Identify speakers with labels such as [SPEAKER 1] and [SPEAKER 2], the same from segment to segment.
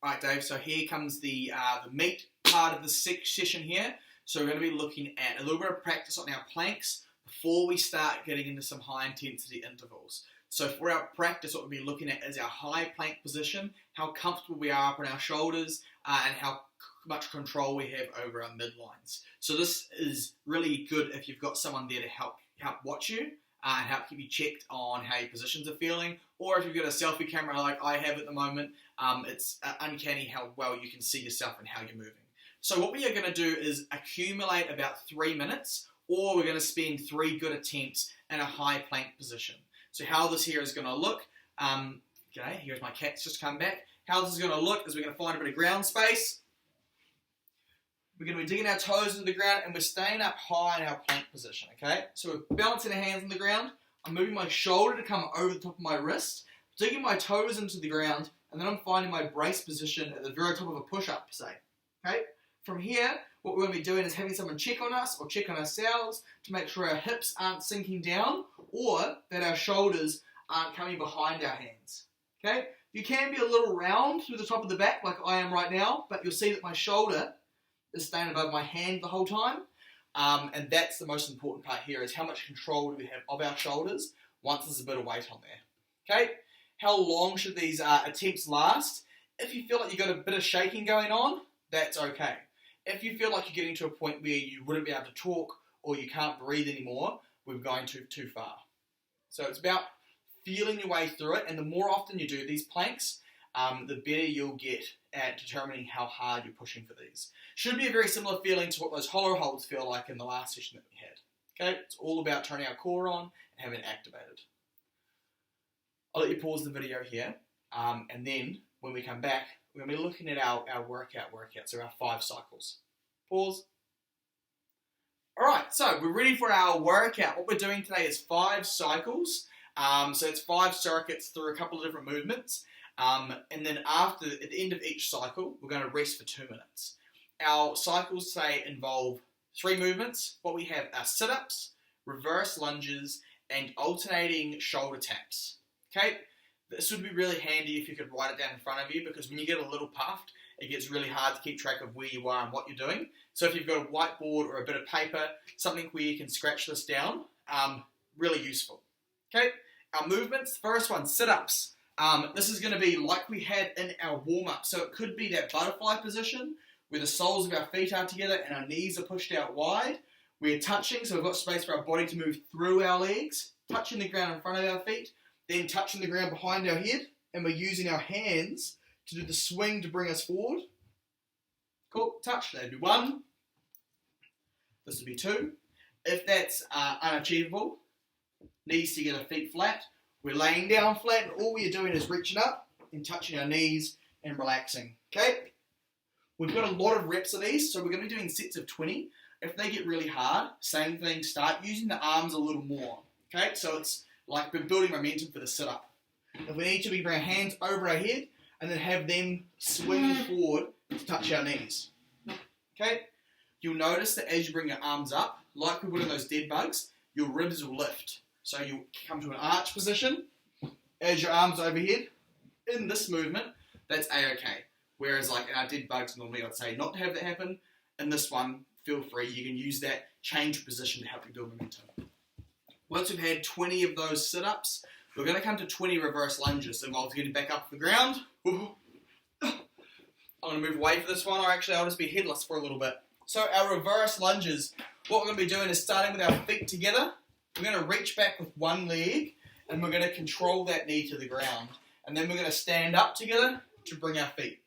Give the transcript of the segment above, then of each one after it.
[SPEAKER 1] Right, Dave, so here comes the meat part of the session here. So we're going to be looking at a little bit of practice on our planks before we start getting into some high intensity intervals. So for our practice, what we'll be looking at is our high plank position, how comfortable we are up on our shoulders, and how much control we have over our midlines. So this is really good if you've got someone there to help watch you and help keep you checked on how your positions are feeling, or if you've got a selfie camera like I have at the moment, it's uncanny how well you can see yourself and how you're moving. So what we are going to do is accumulate about 3 minutes, or we're going to spend 3 good attempts in a high plank position. So how this here is going to look, okay, here's my cat's just come back. How this is going to look is we're going to find a bit of ground space. We're going to be digging our toes into the ground and we're staying up high in our plank position, okay? So we're balancing our hands on the ground. I'm moving my shoulder to come over the top of my wrist, digging my toes into the ground, and then I'm finding my brace position at the very top of a push-up, say, okay? From here, what we're going to be doing is having someone check on us or check on ourselves to make sure our hips aren't sinking down or that our shoulders aren't coming behind our hands, okay? You can be a little round through the top of the back like I am right now, but you'll see that my shoulder is staying above my hand the whole time, and that's the most important part here, is how much control do we have of our shoulders once there's a bit of weight on there, okay? How long should these attempts last? If you feel like you've got a bit of shaking going on, that's okay. If you feel like you're getting to a point where you wouldn't be able to talk or you can't breathe anymore, we're going too far. So it's about feeling your way through it, and the more often you do these planks, the better you'll get at determining how hard you're pushing for these. Should be a very similar feeling to what those hollow holds feel like in the last session that we had. Okay, it's all about turning our core on and having it activated. I'll let you pause the video here, and then when we come back, we're going to be looking at our workout, so our 5 cycles. Pause. Alright, so we're ready for our workout. What we're doing today is 5 cycles. So it's 5 circuits through a couple of different movements. And then at the end of each cycle, we're going to rest for 2 minutes. Our cycles today involve 3 movements. What we have are sit-ups, reverse lunges, and alternating shoulder taps. Okay? This would be really handy if you could write it down in front of you, because when you get a little puffed, it gets really hard to keep track of where you are and what you're doing. So if you've got a whiteboard or a bit of paper, something where you can scratch this down, really useful. Okay? Our movements, first one, sit-ups. This is going to be like we had in our warm-up. So it could be that butterfly position where the soles of our feet are together and our knees are pushed out wide. We're touching, so we've got space for our body to move through our legs, touching the ground in front of our feet, then touching the ground behind our head, and we're using our hands to do the swing to bring us forward. Cool, touch, that'd be 1. This would be 2. If that's unachievable, knees together, feet flat, we're laying down flat, and all we're doing is reaching up and touching our knees and relaxing, okay? We've got a lot of reps of these, so we're going to be doing sets of 20. If they get really hard, same thing, start using the arms a little more, okay? So it's like we're building momentum for the sit-up. If we need to, we bring our hands over our head and then have them swing forward to touch our knees, okay? You'll notice that as you bring your arms up, like we would in those dead bugs, your ribs will lift. So you'll come to an arch position, as your arms overhead. In this movement, that's A-okay. Whereas like in our dead bugs, normally I'd say not to have that happen. In this one, feel free. You can use that change position to help you build momentum. Once we've had 20 of those sit-ups, we're going to come to 20 reverse lunges. Involves getting back up the ground. I'm going to move away for this one, or actually I'll just be headless for a little bit. So our reverse lunges, what we're going to be doing is starting with our feet together. We're going to reach back with one leg, and we're going to control that knee to the ground. And then we're going to stand up together to bring our feet.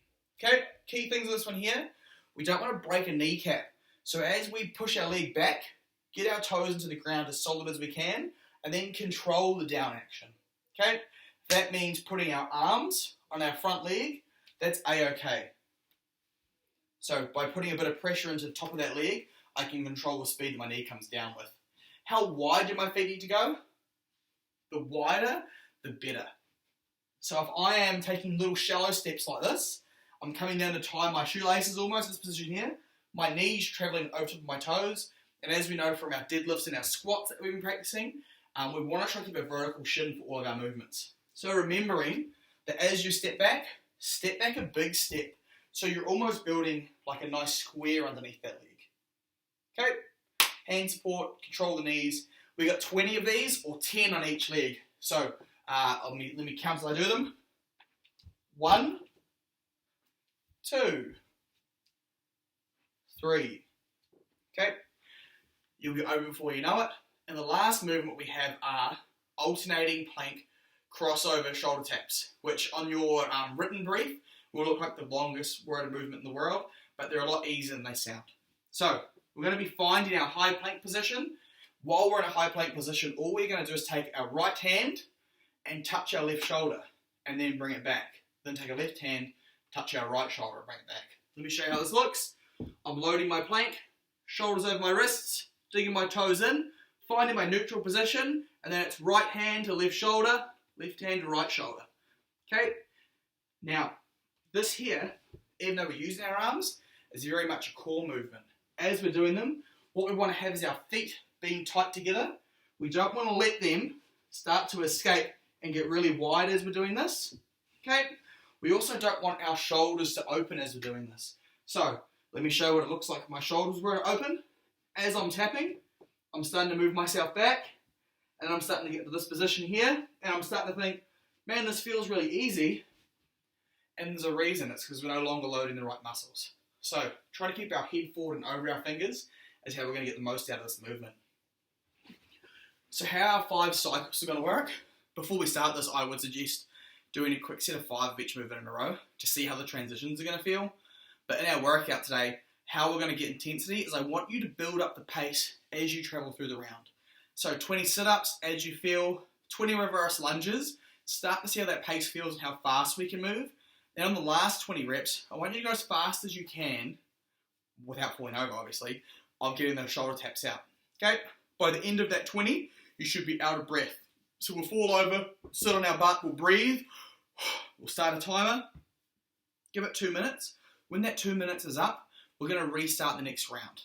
[SPEAKER 1] Okay, key things with this one here, we don't want to break a kneecap. So as we push our leg back, get our toes into the ground as solid as we can, and then control the down action. Okay, that means putting our arms on our front leg, that's A-okay. So by putting a bit of pressure into the top of that leg, I can control the speed that my knee comes down with. How wide do my feet need to go? The wider, the better. So if I am taking little shallow steps like this, I'm coming down to tie my shoelaces almost, this position here, my knees travelling over top of my toes, and as we know from our deadlifts and our squats that we've been practicing, we want to try to keep a vertical shin for all of our movements. So remembering that as you step back, Step back a big step. So you're almost building like a nice square underneath that leg. Okay, hand support, control the knees. We got 20 of these or 10 on each leg. So let me count as I do them. 1, 2, 3. Okay, you'll be over before you know it. And the last movement we have are alternating plank crossover shoulder taps, which on your written brief will look like the longest worded movement in the world, but they're a lot easier than they sound. So we're going to be finding our high plank position. While we're in a high plank position, all we're going to do is take our right hand and touch our left shoulder, and then bring it back. Then take our left hand, touch our right shoulder, and bring it back. Let me show you how this looks. I'm loading my plank, shoulders over my wrists, digging my toes in, finding my neutral position, and then it's right hand to left shoulder, left hand to right shoulder. Okay? Now, this here, even though we're using our arms, is very much a core movement. As we're doing them, what we want to have is our feet being tight together. We don't want to let them start to escape and get really wide as we're doing this. Okay? We also don't want our shoulders to open as we're doing this. So, let me show you what it looks like if my shoulders were open. As I'm tapping, I'm starting to move myself back, and I'm starting to get to this position here, and I'm starting to think, man, this feels really easy, and there's a reason. It's because we're no longer loading the right muscles. So, try to keep our head forward and over our fingers is how we're going to get the most out of this movement. So how our 5 cycles are going to work, before we start this, I would suggest doing a quick set of 5 of each movement in a row to see how the transitions are going to feel. But in our workout today, how we're going to get intensity is I want you to build up the pace as you travel through the round. So 20 sit-ups as you feel, 20 reverse lunges, start to see how that pace feels and how fast we can move. Then on the last 20 reps, I want you to go as fast as you can, without falling over obviously, of getting those shoulder taps out. Okay? By the end of that 20, you should be out of breath. So we'll fall over, sit on our butt, we'll breathe, we'll start a timer, give it 2 minutes. When that 2 minutes is up, we're going to restart the next round.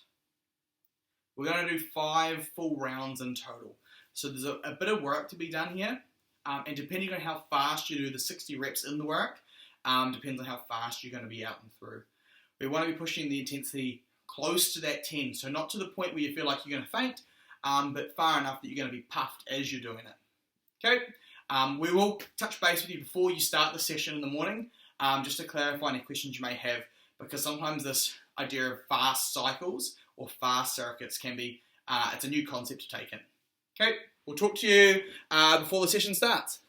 [SPEAKER 1] We're going to do 5 full rounds in total. So there's a bit of work to be done here, and depending on how fast you do the 60 reps in the work, depends on how fast you're going to be out and through. We want to be pushing the intensity close to that 10, so not to the point where you feel like you're going to faint, but far enough that you're going to be puffed as you're doing it. Okay? We will touch base with you before you start the session in the morning, just to clarify any questions you may have, because sometimes this idea of fast cycles or fast circuits can be, it's a new concept to take in. Okay, we'll talk to you before the session starts.